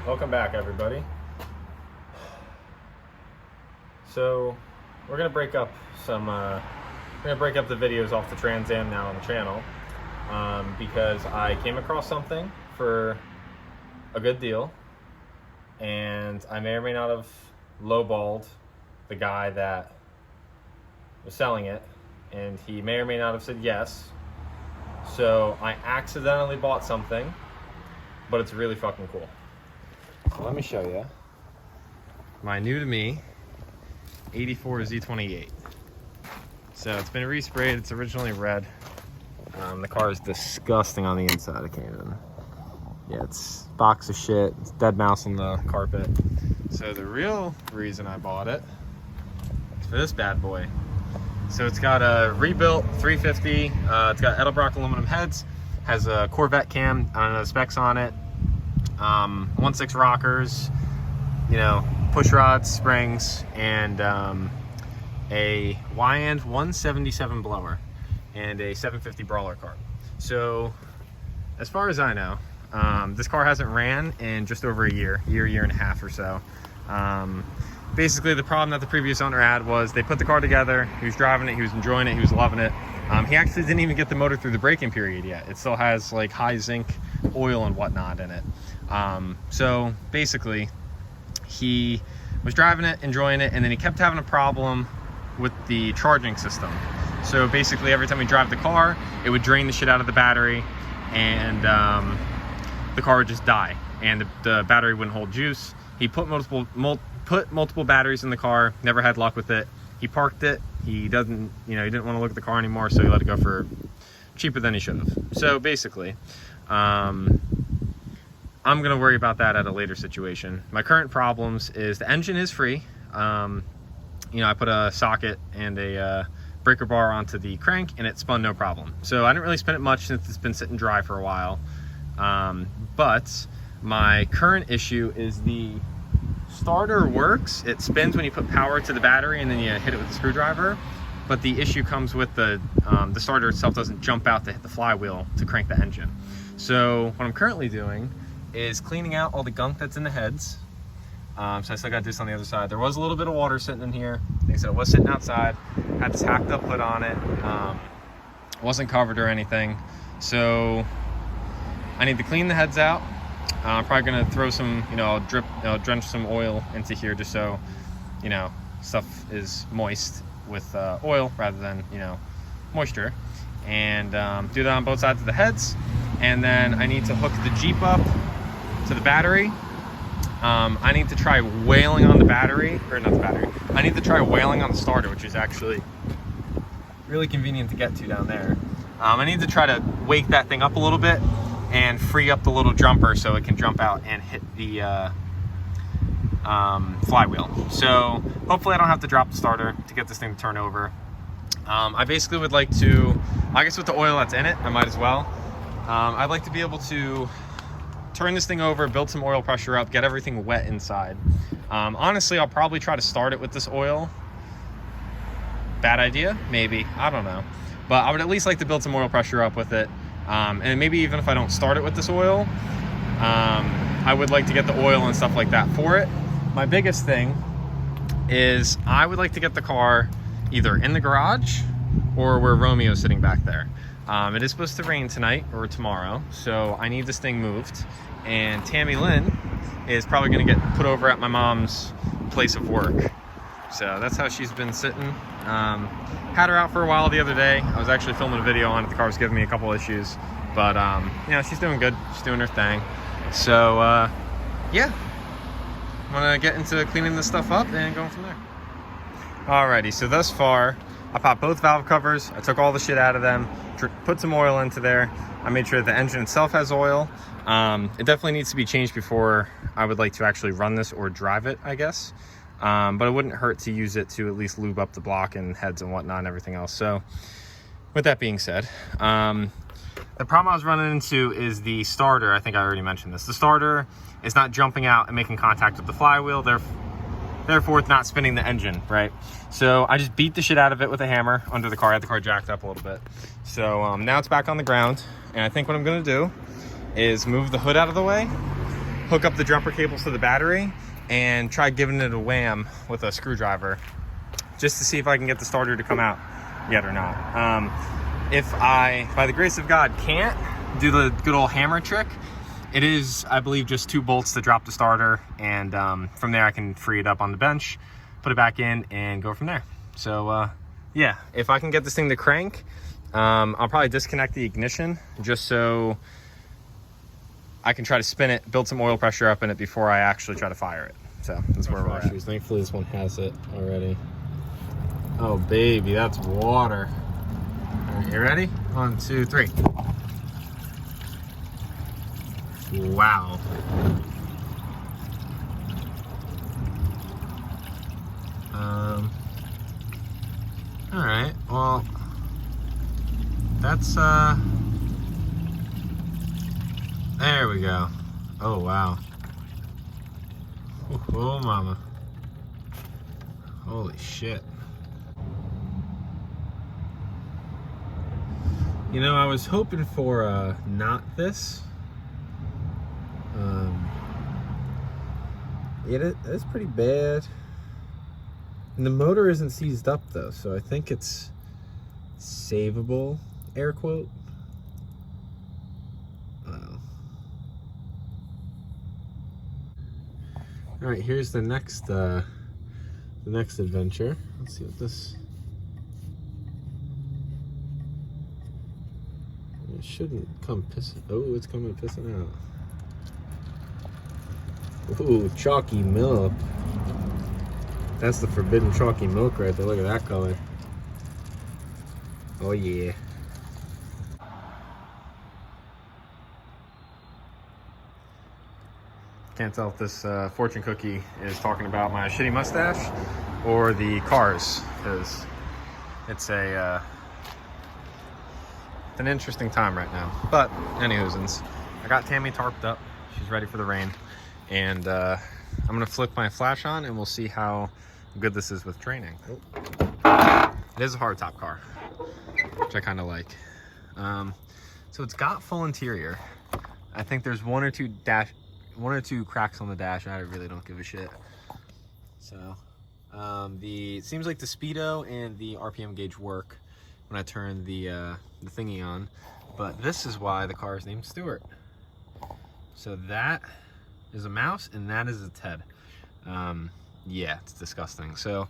Welcome back, everybody. So we're gonna break up the videos off the Trans Am now on the channel because I came across something for a good deal, and I may or may not have lowballed the guy that was selling it, and he may or may not have said yes. So I accidentally bought something, but it's really fucking cool. So let me show you my new to me 84 Z28. So it's been resprayed. It's originally red. The car is disgusting on the inside. I can't even. Yeah, it's a box of shit. It's dead mouse on the carpet. So the real reason I bought it is for this bad boy. So it's got a rebuilt 350. It's got Edlebrock aluminum heads. Has a Vette Cam. I don't know the specs on it. 1.6 rockers, you know, push rods, springs, and a Weiand 177 blower and a 750 Brawler cart. So as far as I know, this car hasn't ran in just over a year and a half or so. Basically the problem that the previous owner had was they put the car together, he was driving it, he was enjoying it, he was loving it. He actually didn't even get the motor through the braking period yet. It still has like high zinc oil and whatnot in it. So basically he was driving it, enjoying it, and then he kept having a problem with the charging system. So basically every time we drive the car, it would drain the shit out of the battery, and the car would just die, and the battery wouldn't hold juice. He put multiple batteries in the car, never had luck with it. He parked it. He didn't want to look at the car anymore, so he let it go for cheaper than he should have. So basically, I'm gonna worry about that at a later situation. My current problems is the engine is free. I put a socket and a breaker bar onto the crank, and it spun no problem. So I didn't really spin it much since it's been sitting dry for a while. But my current issue is the starter works. It spins when you put power to the battery and then you hit it with a screwdriver. But the issue comes with the starter itself doesn't jump out to hit the flywheel to crank the engine. So what I'm currently doing is cleaning out all the gunk that's in the heads. So I still got this on the other side. There was a little bit of water sitting in here. Like I said, it was sitting outside. Had this hacked up hood on it. Wasn't covered or anything. So I need to clean the heads out. I'm probably gonna throw some, drench some oil into here just so, stuff is moist with oil rather than, moisture. And do that on both sides of the heads. And then I need to hook the Jeep up to the battery. I need to try wailing on the battery, or not the battery. I need to try wailing on the starter, which is actually really convenient to get to down there. I need to try to wake that thing up a little bit and free up the little jumper so it can jump out and hit the flywheel. So hopefully I don't have to drop the starter to get this thing to turn over. I basically would like to, I guess with the oil that's in it, I might as well. I'd like to be able to turn this thing over, build some oil pressure up, get everything wet inside. Honestly, I'll probably try to start it with this oil. Bad idea? Maybe. I don't know. But I would at least like to build some oil pressure up with it. And maybe even if I don't start it with this oil, I would like to get the oil and stuff like that for it. My biggest thing is I would like to get the car either in the garage or where Romeo's sitting back there. It is supposed to rain tonight or tomorrow, so I need this thing moved. And Tammy Lynn is probably gonna get put over at my mom's place of work. So that's how she's been sitting. Had her out for a while the other day. I was actually filming a video on it. The car was giving me a couple issues, but she's doing good. She's doing her thing. So yeah, I'm gonna get into cleaning this stuff up and going from there. Alrighty, so thus far, I popped both valve covers. I took all the shit out of them, put some oil into there. I made sure the engine itself has oil. It definitely needs to be changed before I would like to actually run this or drive it, I guess. But it wouldn't hurt to use it to at least lube up the block and heads and whatnot and everything else. So with that being said, the problem I was running into is the starter. I think I already mentioned this. The starter is not jumping out and making contact with the flywheel. Therefore, it's not spinning the engine, right? So I just beat the shit out of it with a hammer under the car. I had the car jacked up a little bit. So now it's back on the ground. And I think what I'm gonna do is move the hood out of the way hook up the jumper cables to the battery and try giving it a wham with a screwdriver just to see if I can get the starter to come out yet or not. If I, by the grace of God, can't do the good old hammer trick, it is, I believe, just 2 bolts to drop the starter, and from there I can free it up on the bench, put it back in, and go from there. So yeah, if I can get this thing to crank, I'll probably disconnect the ignition just so I can try to spin it, build some oil pressure up in it before I actually try to fire it. So that's where we're at. Thankfully this one has it already. Oh baby, that's water. All right, you ready? 1, 2, 3. Wow. All right, well, that's, there we go. Oh, wow. Oh, mama. Holy shit. You know, I was hoping for not this. It's pretty bad. And the motor isn't seized up though, so I think it's savable, air quote. All right, here's the next adventure. Let's see what this. It shouldn't come pissing. Oh, it's coming pissing out. Ooh, chalky milk. That's the forbidden chalky milk right there. Look at that color. Oh yeah. Can't tell if this fortune cookie is talking about my shitty mustache or the cars, because it's an interesting time right now. But anywho's, I got Tammy tarped up. She's ready for the rain, and I'm gonna flick my flash on, and we'll see how good this is with training. It is a hardtop car, which I kind of like. So it's got full interior. I think there's one or two cracks on the dash, and I really don't give a shit. So it seems like the speedo and the RPM gauge work when I turn the thingy on, but this is why the car is named Stuart. So that is a mouse and that is its head. Yeah, it's disgusting. So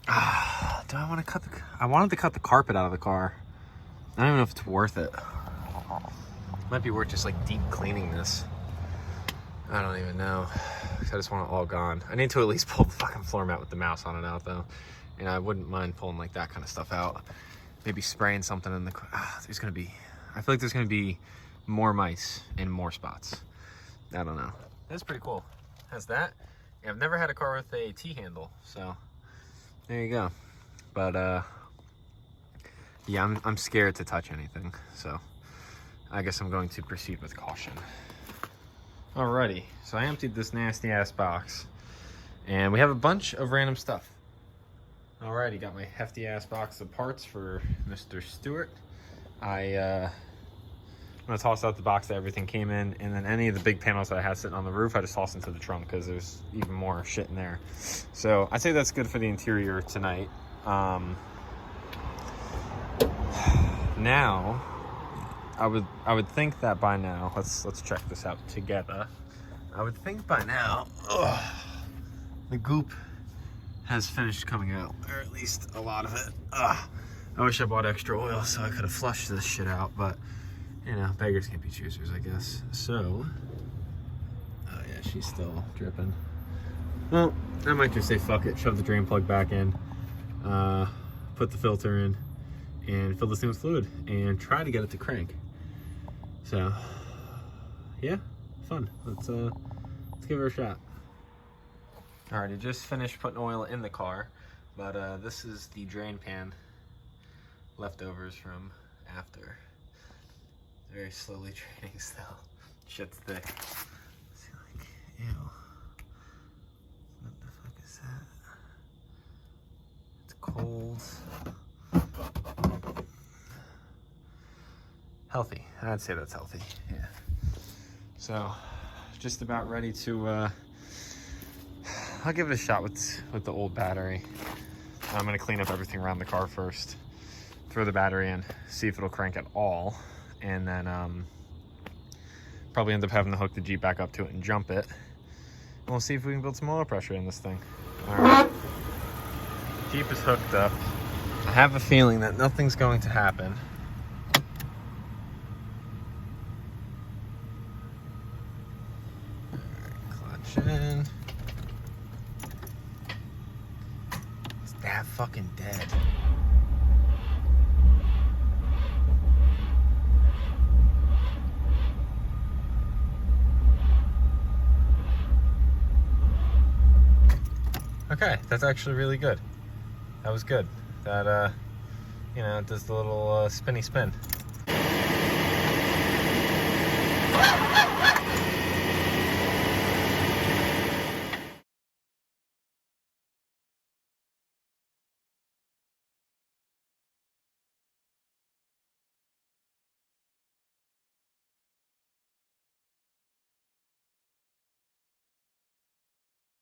do I want to I wanted to cut the carpet out of the car. I don't even know if it's worth it. Might be worth just like deep cleaning this. I don't even know. I just want it all gone. I need to at least pull the fucking floor mat with the mouse on it out though. And I wouldn't mind pulling like that kind of stuff out. Maybe spraying something in the car. I feel like there's gonna be more mice in more spots. I don't know. That's pretty cool. Has that. Yeah, I've never had a car with a T-handle, so there you go. But yeah, I'm scared to touch anything, so I guess I'm going to proceed with caution. Alrighty, so I emptied this nasty ass box, and we have a bunch of random stuff. Alrighty, got my hefty ass box of parts for Mr. Stewart. I'm gonna toss out the box that everything came in, and then any of the big panels that I had sitting on the roof, I just tossed into the trunk because there's even more shit in there. So I'd say that's good for the interior tonight. Now, I would think that by now, let's check this out together. I would think by now, the goop has finished coming out, or at least a lot of it. I wish I bought extra oil so I could have flushed this shit out, but you know, beggars can't be choosers, I guess. So, oh yeah, she's still dripping. Well, I might just say fuck it, shove the drain plug back in, put the filter in, and fill this thing with fluid, and try to get it to crank. So, yeah, fun. Let's give her a shot. All right, I just finished putting oil in the car, but this is the drain pan leftovers from after. Very slowly draining still. Shit's thick. See, like, ew. What the fuck is that? It's cold. Healthy. I'd say that's healthy. Yeah. So, just about ready to, I'll give it a shot with the old battery. I'm gonna clean up everything around the car first, throw the battery in, see if it'll crank at all, and then probably end up having to hook the Jeep back up to it and jump it. And we'll see if we can build some oil pressure in this thing. All right, Jeep is hooked up. I have a feeling that nothing's going to happen. All right, clutch in. It's that fucking dead. Okay, that's actually really good. That was good. That, you know, it does the little spinny spin.